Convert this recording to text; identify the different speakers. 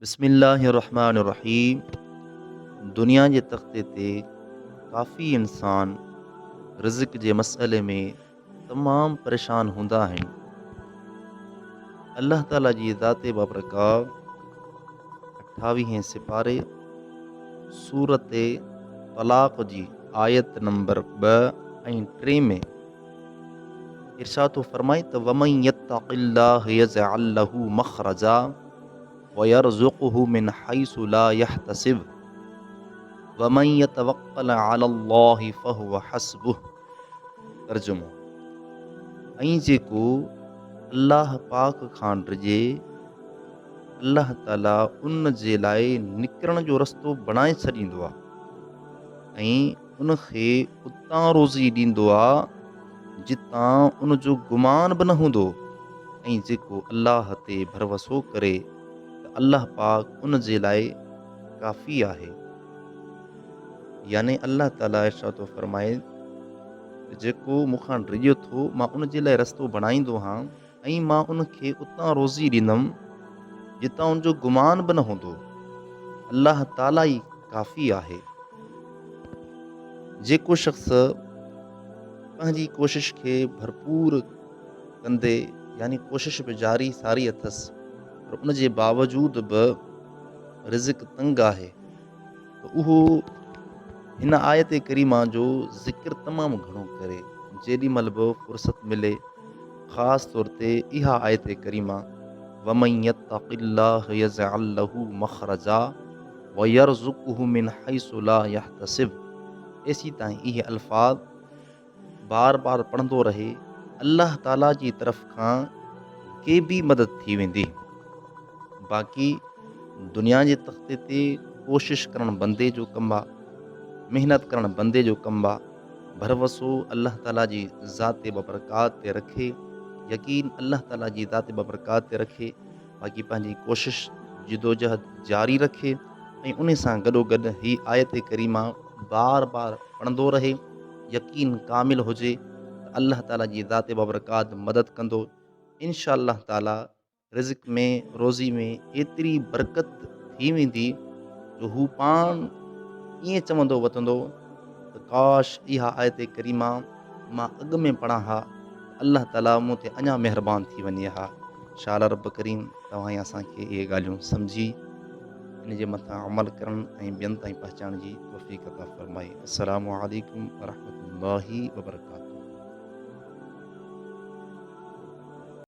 Speaker 1: बिस्मिल्लाहिर्रहमानिर्रहीम। दुनिया जे तख़्ते ते काफ़ी इंसान रिज़्क़ जे मसइले में तमामु परेशान हूंदा आहिनि। अल्लाह ताला जी ज़ाते बाबरकात 28हें सिपारे सूरत तलाक़ जी आयत नंबर 2 ऐं 3 में इरशाद थो फरमाए त वमन यत्तक़िल्लाह यजअल लहू मख़रजा व यरज़ुक़हु मिन हैसु ला यहतसिब वमन यतवक्कल अलल्लाहि फहुव हस्बुह। तर्जुमो: ऐं जेको अल्लाह पाक खां डिॼे, अल्लाह ताला उन जे लाइ निकिरण जो रस्तो बणाए छॾींदो आहे ऐं उनखे उतां रोज़ी ॾींदो आहे जितां उन जो गुमान बि न हूंदो। ऐं जेको अल्लाह ते भरोसो करे त अल्लाह पाक उन जे लाइ काफ़ी आहे। याने अल्लाह ताला इरशाद थो फरमाए त जेको मूंखां डिॼे थो, मां उन जे लाइ रस्तो बणाईंदो आहियां ऐं मां उनखे उतां रोज़ी ॾींदुमि जितां उनजो गुमान बि न हूंदो। अल्लाह ताला ई काफ़ी आहे। जेको शख़्स पंहिंजी कोशिश खे भरपूर कंदे, यानी कोशिश बि जारी सारी अथसि, पर उन जे बावजूद बि रिज़्क़ तंग आहे, त उहो हिन आयत करीमा जो ज़िक्र तमामु घणो करे, जेॾी महिल बि फ़ुर्सत मिले, ख़ासि तौर ते इहा आयत करीमा वमन यत्तक़िल्लाह यजअल लहू मख़रजा व यरज़ुक़हु मिन हैसु ला यहतसिब, ऐसी ताईं इहे अल्फाज बार बार पढ़ंदो रहे, अल्लाह ताला जी तरफ़ खां के बि मदद थी वेंदी। बाक़ी दुनिया जे तख़्ते ते कोशिश करणु बंदे जो कमु आहे, मेहनत करणु बंदे जो कमु आहे। भरवसो अल्लाह ताला जी ज़ाते बबरकात ते रखे, यकीन अल्लाह ताला जी ज़ाते बबरकात ते रखे, बाक़ी पंहिंजी कोशिश जिदोजहद जारी रखे ऐं उन सां गॾोगॾु ही आयत करीमा बार बार पढ़ंदो रहे। यकीन कामिल हुजे त अल्लाह ताला जी ज़ाते बबरकात मदद कंदो। इंशा अल्लाह ताला रिज़्क़ में, रोज़ी में एतिरी बरकत थी वेंदी जो हू पाण ईअं चवंदो वतंदो त काश इहा आयत करीमा मां अॻु में पढ़ा हा, अल्लाह ताला मूं ते अञा महिरबान थी वञे हा। शाला रब करीम तव्हां असांखे इहे ॻाल्हियूं सम्झी इन जे मथां अमल करण ऐं ॿियनि ताईं पहुचाइण जी तौफ़ीक़ अता फ़रमाई। अस्सलामु अलैकुम वरहमतुल्लाहि वबरकातुहू।